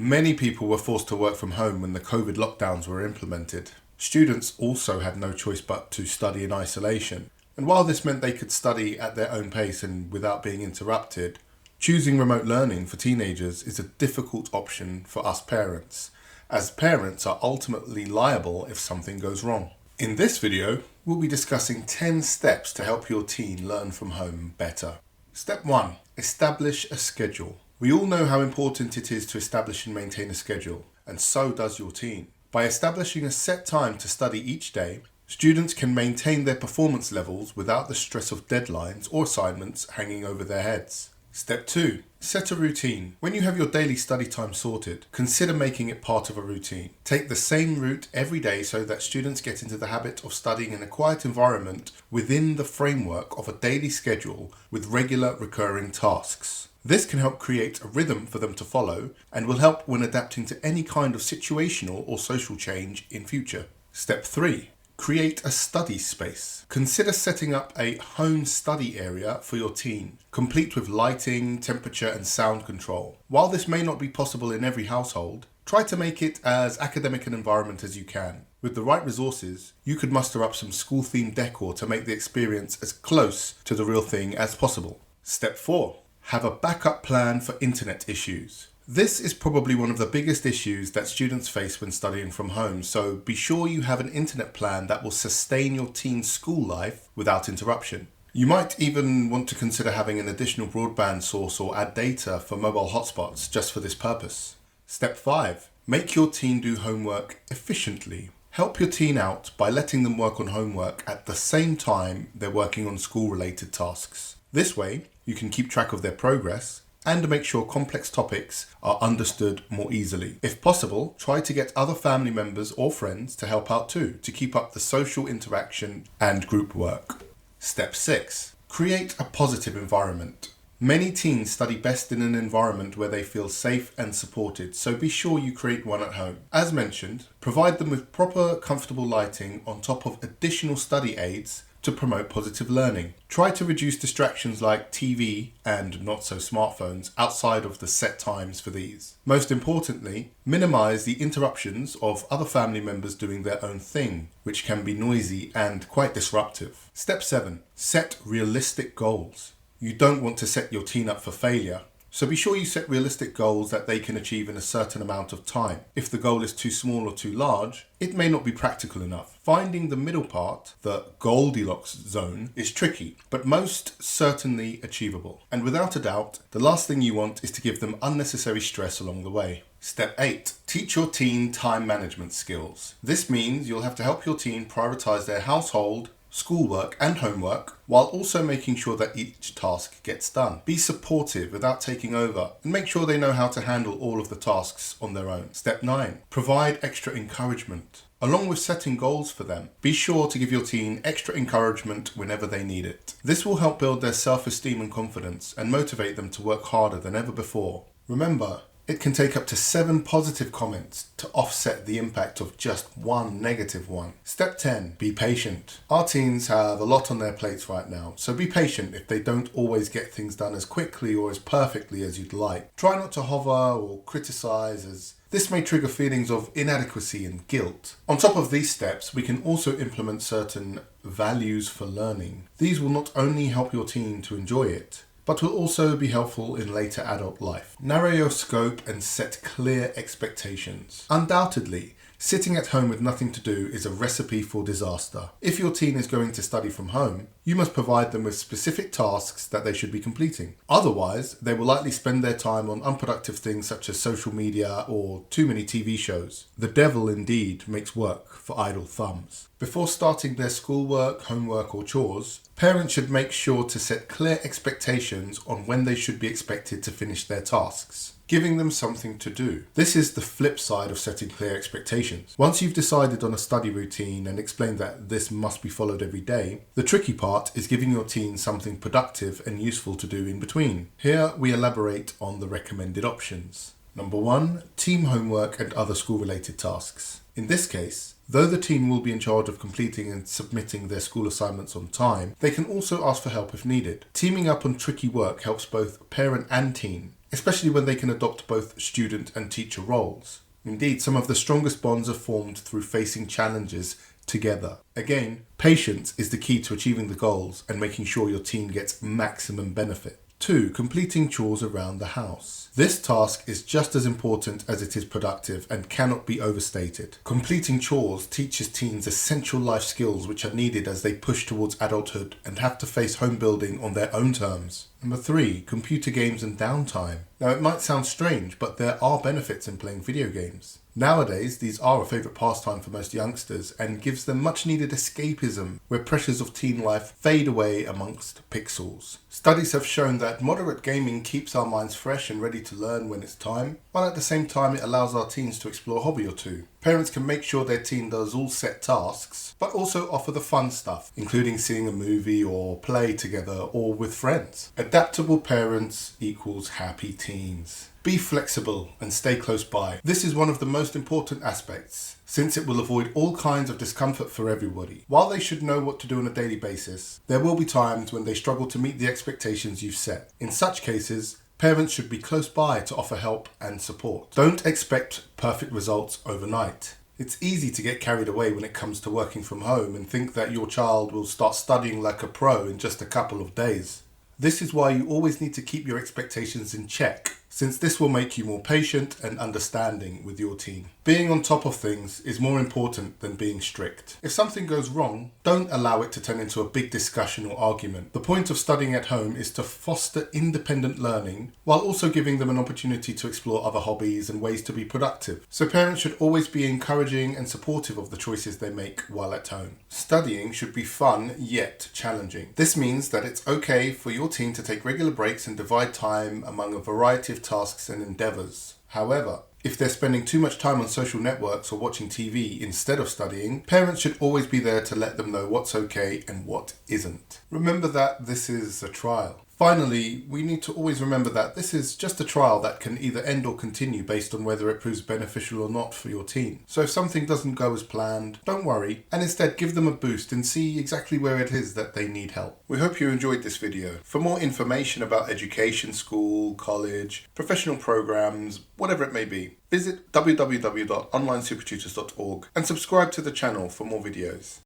Many people were forced to work from home when the COVID lockdowns were implemented. Students also had no choice but to study in isolation. And while this meant they could study at their own pace and without being interrupted, choosing remote learning for teenagers is a difficult option for us parents, as parents are ultimately liable if something goes wrong. In this video, we'll be discussing 10 steps to help your teen learn from home better. Step 1. Establish a schedule. We all know how important it is to establish and maintain a schedule, and so does your teen. By establishing a set time to study each day, students can maintain their performance levels without the stress of deadlines or assignments hanging over their heads. Step 2. Set a routine. When you have your daily study time sorted, consider making it part of a routine. Take the same route every day so that students get into the habit of studying in a quiet environment within the framework of a daily schedule with regular recurring tasks. This can help create a rhythm for them to follow and will help when adapting to any kind of situational or social change in future. Step 3. Create a study space. Consider setting up a home study area for your teen, complete with lighting, temperature and sound control. While this may not be possible in every household, try to make it as academic an environment as you can. With the right resources, you could muster up some school-themed decor to make the experience as close to the real thing as possible. Step 4. Have a backup plan for internet issues. This is probably one of the biggest issues that students face when studying from home, so be sure you have an internet plan that will sustain your teen's school life without interruption. You might even want to consider having an additional broadband source or add data for mobile hotspots just for this purpose. Step 5. Make your teen do homework efficiently. Help your teen out by letting them work on homework at the same time they're working on school-related tasks. This way, you can keep track of their progress and make sure complex topics are understood more easily. If possible, try to get other family members or friends to help out too, to keep up the social interaction and group work. Step 6. Create a positive environment. Many teens study best in an environment where they feel safe and supported, so be sure you create one at home. As mentioned, provide them with proper, comfortable lighting on top of additional study aids to promote positive learning. Try to reduce distractions like TV and not so smartphones outside of the set times for these. Most importantly, minimize the interruptions of other family members doing their own thing, which can be noisy and quite disruptive. Step 7. Set realistic goals. You don't want to set your teen up for failure, so be sure you set realistic goals that they can achieve in a certain amount of time. If the goal is too small or too large, it may not be practical enough. Finding the middle part, the GOLDILOCKS zone, is tricky, but most certainly achievable. And without a doubt, the last thing you want is to give them unnecessary stress along the way. Step 8. Teach your teen time management skills. This means you'll have to help your teen prioritize their household, schoolwork and homework, while also making sure that each task gets done. Be supportive without taking over and make sure they know how to handle all of the tasks on their own. Step 9. Provide extra encouragement. Along with setting goals for them, be sure to give your teen extra encouragement whenever they need it. This will help build their self-esteem and confidence and motivate them to work harder than ever before. Remember, it can take up to 7 positive comments to offset the impact of just one negative one. Step 10. Be patient. Our teens have a lot on their plates right now, so be patient if they don't always get things done as quickly or as perfectly as you'd like. Try not to hover or criticize, as this may trigger feelings of inadequacy and guilt. On top of these steps, we can also implement certain values for learning. These will not only help your teen to enjoy it, but will also be helpful in later adult life. Narrow your scope and set clear expectations. Undoubtedly, sitting at home with nothing to do is a recipe for disaster. If your teen is going to study from home, you must provide them with specific tasks that they should be completing. Otherwise, they will likely spend their time on unproductive things such as social media or too many TV shows. The devil indeed makes work for idle thumbs. Before starting their schoolwork, homework or chores, parents should make sure to set clear expectations on when they should be expected to finish their tasks, giving them something to do. This is the flip side of setting clear expectations. Once you've decided on a study routine and explained that this must be followed every day, the tricky part is giving your teen something productive and useful to do in between. Here we elaborate on the recommended options. Number 1, team homework and other school-related tasks. In this case, Though the teen will be in charge of completing and submitting their school assignments on time, they can also ask for help if needed. Teaming up on tricky work helps both parent and teen, especially when they can adopt both student and teacher roles. Indeed, some of the strongest bonds are formed through facing challenges together. Again, patience is the key to achieving the goals and making sure your teen gets maximum benefit. 2. Completing chores around the house. This task is just as important as it is productive and cannot be overstated. Completing chores teaches teens essential life skills which are needed as they push towards adulthood and have to face home building on their own terms. Number 3. Computer games and downtime. Now it might sound strange, but there are benefits in playing video games. Nowadays, these are a favourite pastime for most youngsters and gives them much needed escapism where pressures of teen life fade away amongst pixels. Studies have shown that moderate gaming keeps our minds fresh and ready to learn when it's time, while at the same time it allows our teens to explore a hobby or two. Parents can make sure their teen does all set tasks, but also offer the fun stuff, including seeing a movie or play together or with friends. Adaptable parents equals happy teens. Be flexible and stay close by. This is one of the most important aspects, since it will avoid all kinds of discomfort for everybody. While they should know what to do on a daily basis, there will be times when they struggle to meet the expectations you've set. In such cases, parents should be close by to offer help and support. Don't expect perfect results overnight. It's easy to get carried away when it comes to working from home and think that your child will start studying like a pro in just a couple of days. This is why you always need to keep your expectations in check, since this will make you more patient and understanding with your teen. Being on top of things is more important than being strict. If something goes wrong, don't allow it to turn into a big discussion or argument. The point of studying at home is to foster independent learning while also giving them an opportunity to explore other hobbies and ways to be productive. So parents should always be encouraging and supportive of the choices they make while at home. Studying should be fun yet challenging. This means that it's okay for your teen to take regular breaks and divide time among a variety of tasks and endeavours. However, if they're spending too much time on social networks or watching TV instead of studying, parents should always be there to let them know what's okay and what isn't. Remember that this is a trial. Finally, we need to always remember that this is just a trial that can either end or continue based on whether it proves beneficial or not for your teen. So if something doesn't go as planned, don't worry, and instead give them a boost and see exactly where it is that they need help. We hope you enjoyed this video. For more information about education, school, college, professional programs, whatever it may be, visit www.onlinesupertutors.org and subscribe to the channel for more videos.